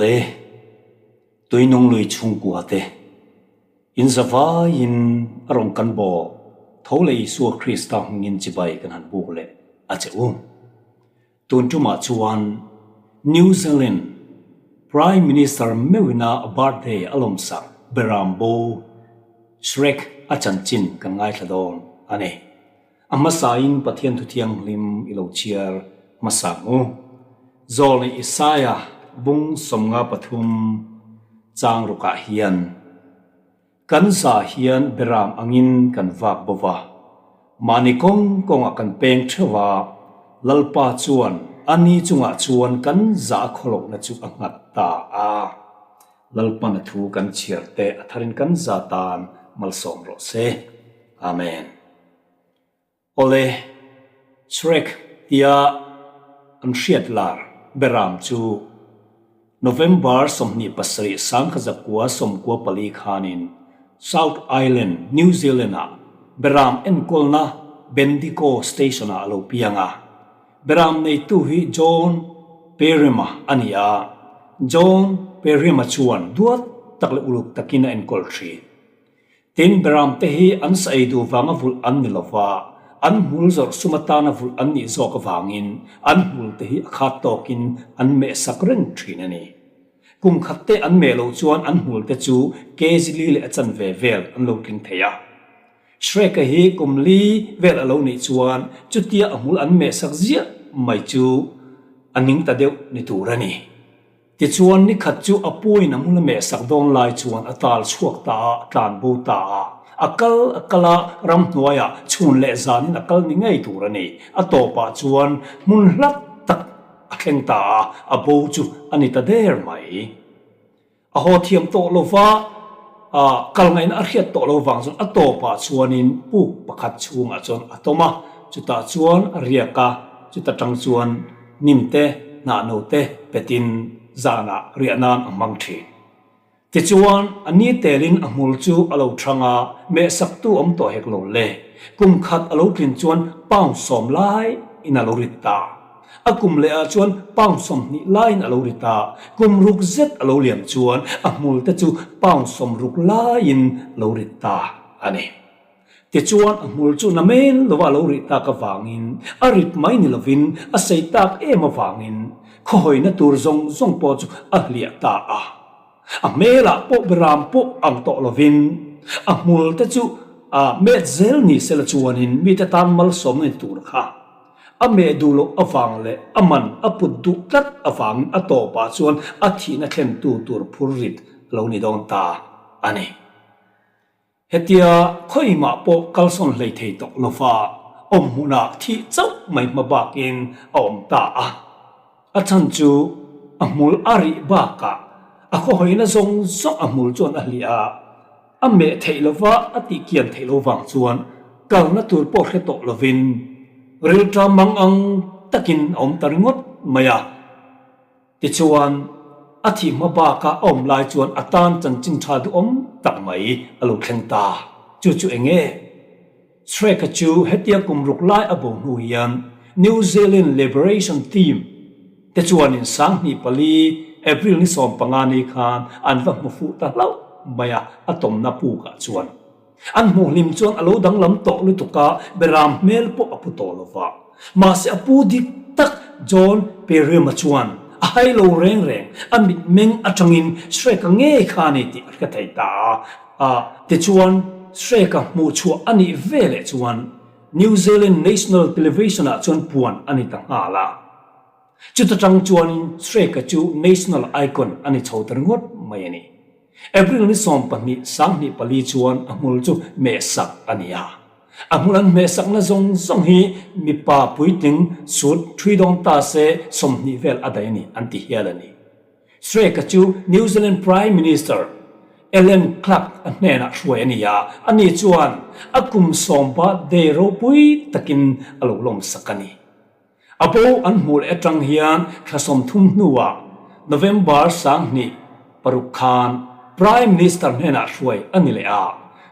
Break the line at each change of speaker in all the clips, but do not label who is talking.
ole tui nong lui chung ku ate in zawa in arong kan bo thole Isu Krista ngin chibai kan han bu le acheu tun tuma chuan New Zealand Prime Minister Mewina birthday alom sak berambo Shrek achanchin kan ngai thladon ane amasain pathian thu thiang lim ilo chiar masangu zol Isaiah bung somnga pathum chang ruka hian kan sa hian beram angin kan vak bova manikong kong akan peng thewa lalpa chuan ani chunga chuan kan za kholok na chu angat ta a lalpa na thu kan chiarte atharin kan za tan malsom ro se amen ole Shrek tia an hriat lar beram chu November somni pasari sang khazakwa somkwa pali khanin South Island New Zealand a beram enkolna Bendigo station a alo pianga beram nei tu hi John Perima ania John Perima chuan duat takle uluk takina enkol thri tin beram te hi an sai du wanga vul an nilawa an hul zor sumatana vul an ni zok wangin an hul te hi khat tokin an me sakreng thrinani kum khatte an me lo chuan an hul te chu kezili le achan ve vel an lo king theya Shrek hi kumli vel alo ni chuan chutia amul an me sak zia mai chu aning ta deu ni turani ti chuan ni khat chu apui na mul me sak don lai chuan atal chuak ta tlan bu ta akala ram hnuaya chun le zanin akal ni ngai turani atopa chuan mun hlat tak akheng ta abo chu anita der mai a ho thiam to lova kal ngai na arhiat to lo wang chun atopa chuanin pu pakhat chunga chon atoma chuta chuan riaka chuta tang chuan nimte na note petin zana rianan amang thi ti chuan ani telin amul chu alo thanga me saktu om to hek lo le kum khat alo thin chuan paung som lai in alo rita akum le a chuan paung som ni lai in alo rita kum ruk zet alo liam chuan amul te chu paung som ruk lai in lo rita ani ti chuan amul chu na men lova lo rita ka wangin arit mai ni lovin a seitak ema wangin khoina tur zong zong po chu a hlia ta a mela po beram po ang to lovin amul te chu me zel ni sel chuanin mi ta tan mal som ni tur kha a me dulo awang le aman aput du tat awang atopa chuan a thina khen tu tur phurit lo ni don ta ani hetia khoima po kalson hlei thei tok lova om huna thi chau mai mabakin om ta a chan chu amul ari ba ka a khoina zong zong amul chuan a hlia a me theilova ati kian theilovang chuan kalna tur po khe tok lovin ril tramang ang takin om taringot maya ti chuan athi maba ka om lai chuan atan chanchin tha du om tak mai alo thlengta chu chu enge Shrek chu hetia kumruk lai abo hu hian New Zealand Liberation Team te chuan in sang ni pali April ni som pangani khan an va mu fu ta lau maya atom na pu ka chuan an mu lim chuan alo dang lam to lu tuka beram mel po aputolova ma se apu dik tak John Perima chuan ai lo reng amit meng atangin Shrek nge khani ti ka thai ta te chuan Shrek mu chu ani vele chuan New Zealand National Television a chuan puan ani ta hala chuta tang chuan Shrek chu national icon ani chhotar ngot mai ani April ni som pani sang ni pali chuan amul chu me sak ania amulan me sak na zong zong hi mi pa puiting sut thui dong ta se som ni vel adai ni anti hialani Shrek chu New Zealand Prime Minister Ellen Clark anena hruania ani chuan akum somba dero pui takin alolom sakani apo an mul etang hian khasom thum nuwa November sang ni Paruk Khan Prime Minister hena hruai anile a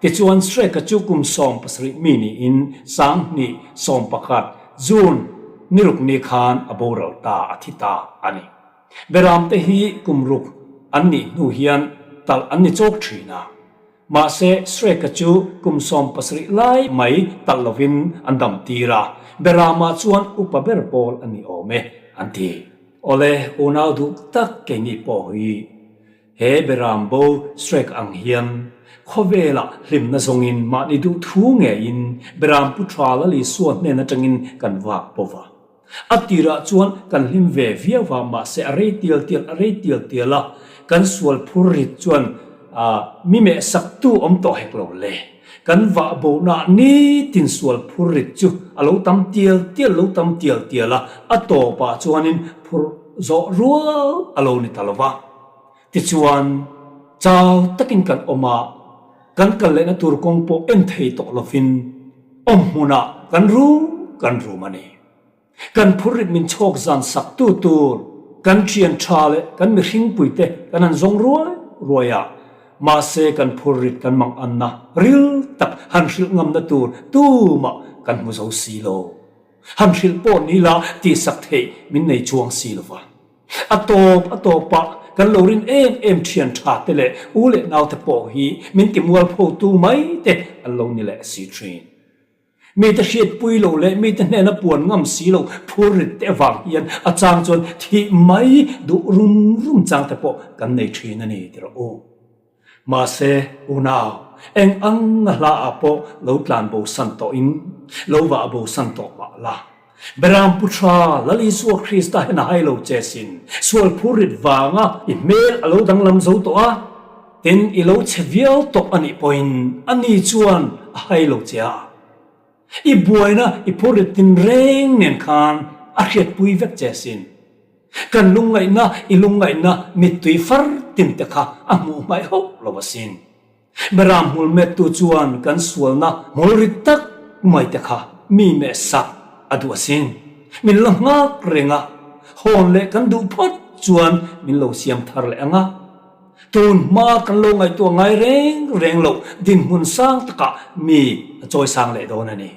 ti chuan Shrek chu kum som pasri mini in sang ni som pakhat June niruk ni khan abo ro ta athita ani เบรามเตฮีกุมรุกอันนี้นูเฮียนตัลอันนี้โจกทรีนามาเซสเรกจูกุมซอมปัสริไลไม่ตัลลวินอันดัมตีราเบรามาชวนอุปเบรบอลอันนี้โอเมอันทีโอเลอุนาดุตักเกงีปอฮีเฮเบรามโบสเรกอังเฮียนขเวลาลิมนาซงอินมานิดูทูเงอินเบรามพุทราลลิส่วนเนนจังอินกันวากปวาอัติระชวนกันลิมเววียวามาเซอเรติลติลอเรติลติละกันสวลพูริชวนมิเมสักตูอมโตเฮกโลเลกันว่าโบนานี้ตินสวลพูริจูอโลตัมเตียลเตียลโลตัมเตียลเตียละอัตโตปาชวนินพูโซรัวอโลนิตาลวะติชวนเจ้าตะกินกันอมากันเลนตูรกงโปเอ็นเทยตกลฟินอมมุนากันรู้มันเองกันพูริมินโชคจันสักตูกันเชียนชาเลกันมีหิงปุยเตกันนันจงรวยมาเซกันพูริกันมังอันนะริลตักฮันชิลงำนาตูมากันมุโซซีโลฮันชิลปอนีลาตีสักเทมินในช่วงซีโลวะอโตปะกันโลรินเอ็มเชียนชาเตเลอูเลนาวเตปอฮีมินติมัวโพตูไม่เตอัลโลนี่แหละซีทรีนมีแต่เชียดปุยโลเลมีแต่เนนปวนงำสีโลพูริตเตวังเฮียนอาจารย์จนที่ไม่ดูรุมจังเตปอกันในทรีนันนี่เดรโอมาเซอุนาวเอ็งอังลาอโปโลตลานโบสันโตอินโลวาโบสันโตมาลาเบรามพุทราลลิสวคริสต์เห็นให้โลเจสินสวลพูริตวางอิเมลอโลดังลำโซตัวเต็นอิโลเชวิลตกอันนี้พอยน์อันนี้ชวนให้โลเจ้าอีบวยนะอีพูริตินเร่งเนียนคานอาเขียดปุยเวกเจสินกันลุงไงนะอีลุงไงนะมิตุยฟัรตินเตคะอามูไม่ฮกลวสินเบรามมุลเมตุจวนกันสวลนะมุลริตักไม่เตคะมีเมสักอดวสินมินลงากเรงะฮอนเลกันดูพดจวนมินโลเซียมทาร์เลงะตูนมากันลงไอตัวไงเร่งโลดินมุนสร้างตะกะมีจอยสร้างเลโดนันนี่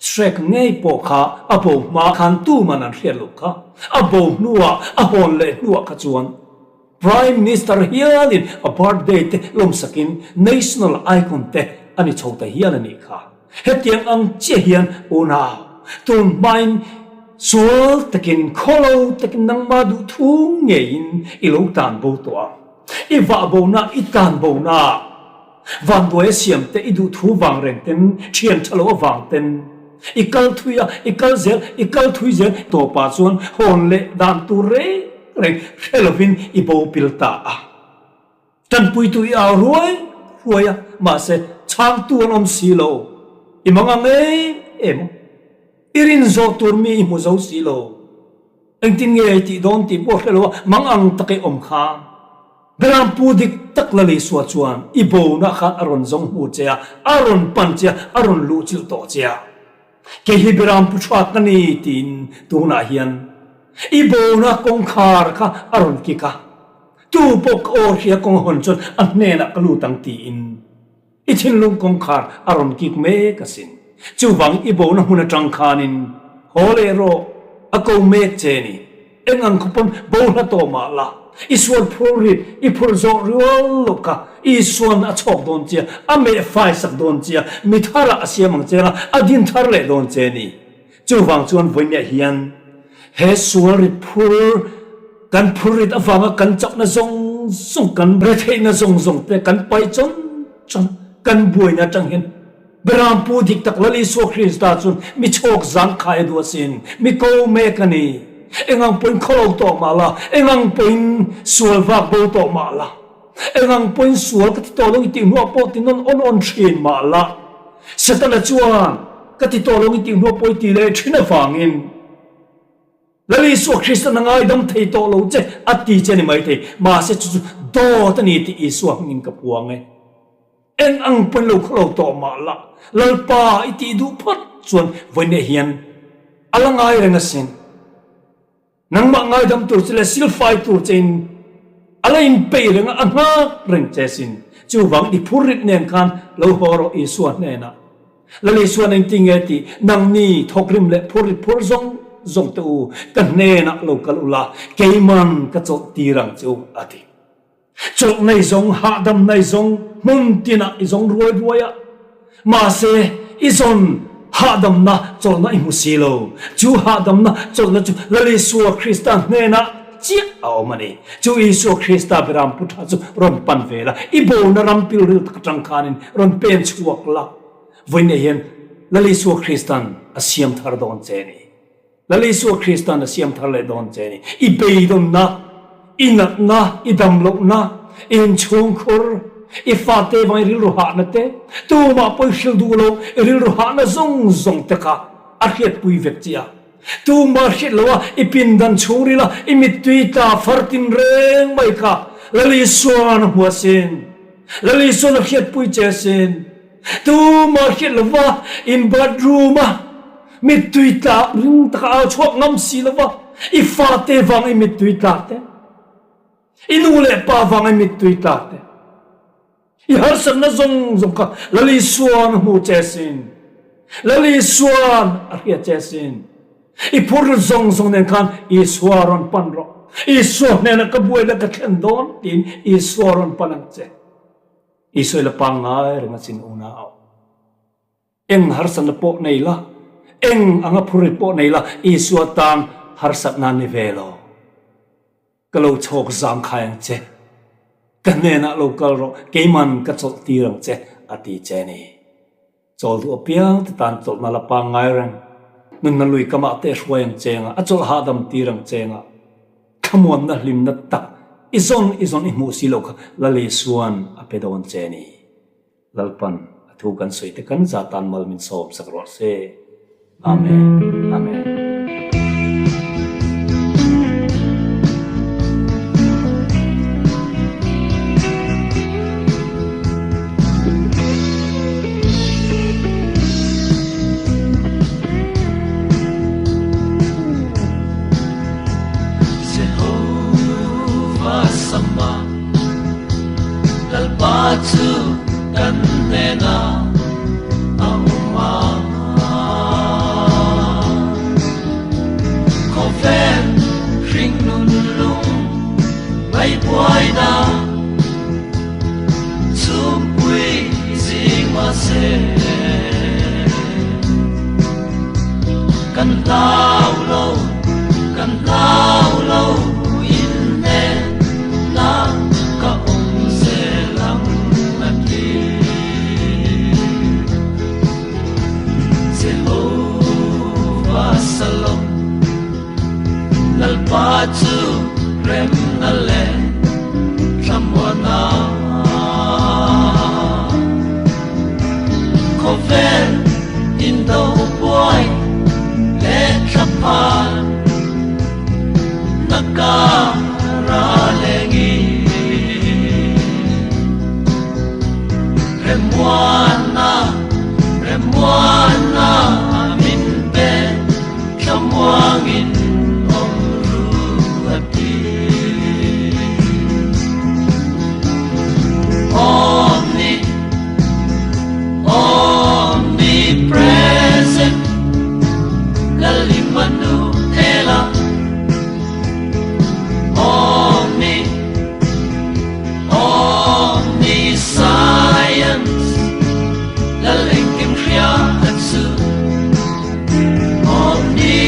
สเรกง่ายปอกค่ะอโบมาคันตู้มันนั่นเรียนลูกค่ะอโบนัวอโหนเลนัวขจวน Prime Minister เฮียลินอพาร์ตเดย์ลมสกิน National Icon เตอันนี้โชว์แต่เฮียนนี่ค่ะเฮ็ดยังอังเจียเฮียนโอนาตูนไม่สวลตะกินโคโลตะกินนังมาดูทุ่งเงินอีลูกตานโบตัวอีว่าโบนาอีตานโบนาวันตัวเสียมเตอีดูทูวังเร่งเต็นเชียนทะเลวังเต็นอีกัลทุยอีกัลเซลอีกัลทุยเซลตัวป่าส่วนฮอนเลดานตูเร่เฮลวินอีโบปิลตาจันปุยตุยเอารวยมาเสช่างตัวนอมสีโลอีมังอังเอ็มอิรินโซตูร์มีมุโซสีโลเอ็งตินเงยติโดนติบอกเลยว่ามังอังตะเกอมข้างเบรามปูดิกตักละลิสวจวนอีโบนักขัดอารอนซงหูเจียอารอนปันเจียอารอนลูจิลโตเจียเกฮิเบรามพุชวัตกันนี่ตินตัวนาเฮียนอีโบนักกงคาร์ค่ะอารอนกิกะตูปกโอเชียกงหอนจนอันเนนักลูตังตีอินอีทินลุงกงคาร์อารอนกิกเมกสินจูวังอีโบนักมุนจังคานินโฮเลโรอากงเมกเจนีเอ็งอังคุปนโบนักโตมาละอีส่วนพูริอีพูดจงรัวลูกะอีส่วนอชอบโดนเจียอเมไฟสักโดนเจียมิทาระเสียมังเจียอดินทาร์เลโดนเจนี่จูวังจวนวันนี้เฮียนเฮส่วนริพูกันพูริอฟังกันจับนะซงกันประเทศนะซงแต่กันไปจนกันบวยนะจังเห็นเบรามพูดิกตักลลิสวคริสตาจนมีโชคจังขายดัวสินมีโกเมกันนี่เอ็งอังเป็นโคลโตมาละเอ็งอังเป็นสวลวักโบโตมาละเอ็งอังเป็นสวลกติโตลงติหัวโปตินนอนชินมาละเสตละจวนกติโตลงติหัวโปติเลชินฟังอินแล้วลิสวคริสต์นังไอดมเทโตลงเจอติเจนี่ไม่เทมาเสจุโตตันนี่ติอิสวงอินกับพวงไงเอ็งอังเป็นลูกโคลโตมาละลลปาอิติดูพัดส่วนวันนี้เฮียนอะไรไงเรื่องสิ่งนังมังไงดำตัวจะเลสิลไฟตัวเจนอะไรอินเปย์เรื่องอันนักเรื่องเจสินจูวังดิพูริตเนียนกันเราฮอร์อิส่วนเนนะแล้วอิส่วนเองติงเอตินังนี่ทอกริมเลพูริตพูรซง zong tu kan ne na local ula keiman ka chok tirang chu ati chok nei zong ha dam nei zong mun tina izong ruai ruaya ma se izon ha dam na chol na imusilo chu ha dam na chol na chu lali suwa Krista ne na chia aw mani chu Isu Krista beram putha chu ron pan vela ibo na ram pil ril tak tang khanin ron pen chuak la voine hian lali suwa Kristan asiam thar don cheni lali suwa Kristan asiam thar le don cheni i be don na inat na idam lo na in chung khur i fate vai ril ro ha na te tu ma poi shil du lo ril ro ha na zong zong te ka a khiat pui vek chia tu ma khit lo i pin dan chung ri la i mit tui ta fartin reng mai ka lali suan huasin lali suan khiat pui che sin tu ma khit lo wa in bedroom mit tui ta ring ta chok ngam si lo wa i fate wang i mit tui ta te inule pa wang i mit tui ta te i har san na zong zong ka lali suan hu che sin lali suan a khiat che sin i pur zong zong nen kan i suaron pan ro i suan nen ka buai la ka khen don tin i suaron panang che i soi la pangai renga sin una au eng har san na po nei la eng anga phuri po nei la i suatan har sat na ni velo kalo chok zang khayang che kanena local ro keiman ka chok tirang che ati che ni chol du piang tan chol na la pangai reng nun na lui kama te shwayang chenga achol hadam tirang chenga khamon na lim na ta izon i musi lok la le suan apedon cheni lalpan athu kan soi te kan zatan mal min som sakro se amen amen
Batu dan nena auma Kofen ring nun lung Bay boy na Zum pui zing ma se Kan lau lâu in ne na ka Batu rem na le chamwana Koven indo boy le chapan nakara lengi remwana min ben chamwangin omnipresent lalimanu ela omniscience lalengkim khria atsu omni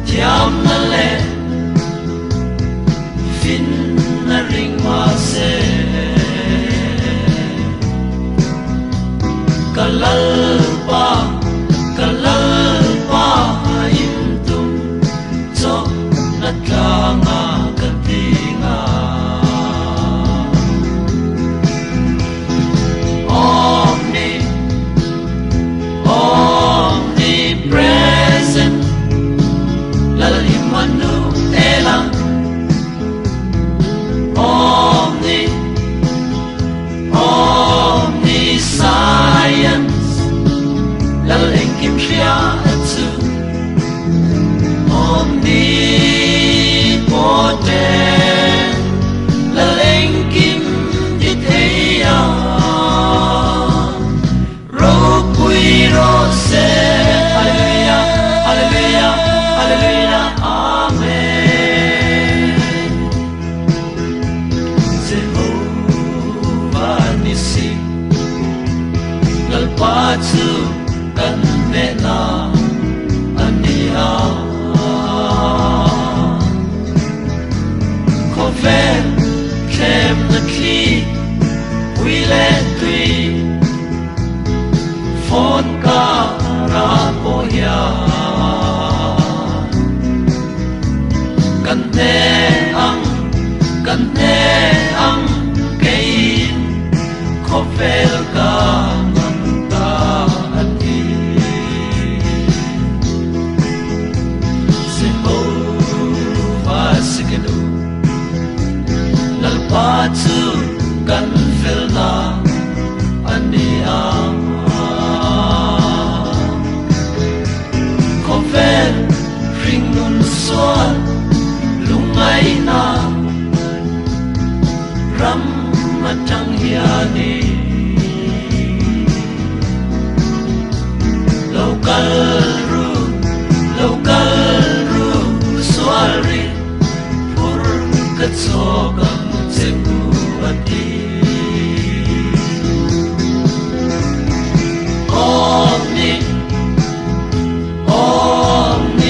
Tiam na le Fin na ring ma se Kalal pa in tum Chok na tlanga katinga Omnipresent Lalimanu elang Omniscience Lalengkim shia atsu Omnipotent Lalengkim ditheya Rokui rose Hallelujah, Hallelujah, Hallelujah, Amen Jehovah Nissi Lalpatsu kan mena ania Koven kem na kli Wile tui Fon ka rapoya Kan ne ang kain Kovel ka Lalpatsu kan filna ania Koven ring nun suan lungay na Ram matang hiani Local ru sualri Pur katsogang Seguati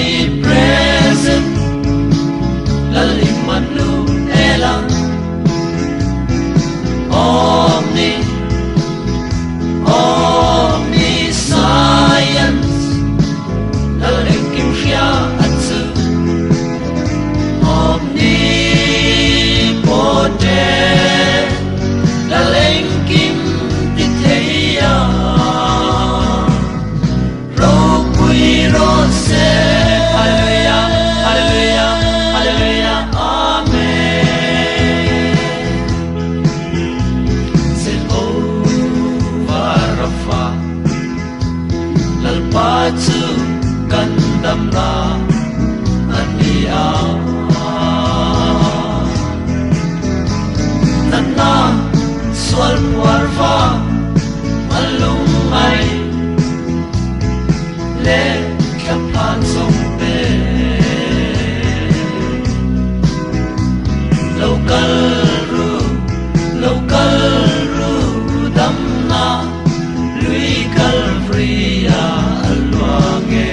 Omnipresent Lalimanu elang Omniscience Lalengkim shia atsu Omnipotent Lalengkim ditheya Rokui rose Hallelujah, Hallelujah, Hallelujah, Amen Jehovah Rapha Lalpatsu kandam na ania Nana swal puarva malungay Le kapan sompe Local ru damna Lui Calvria alwange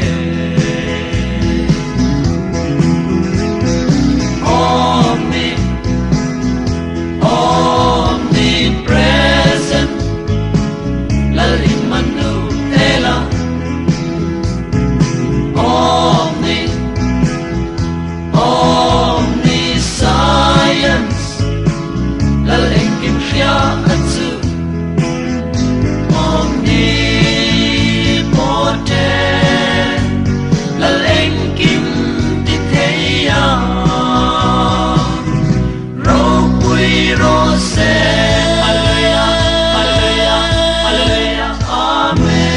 Omnipresent Lalimanu elang Omniscience Lalengkim shia atsu Omnipotent Lalengkim ditheya Rokui rose Hallelujah, Hallelujah, Hallelujah, Amen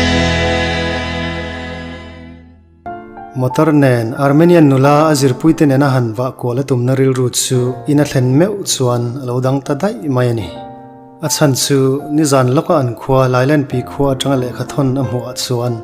Motornen Armenian nula azir puiten ena hanwa kola tumnaril rutsu ina thlen meu chuan lodang tadai mayani achan chu nizan loka an khwa lailan pi khwa atanga lekha thon amhu achuan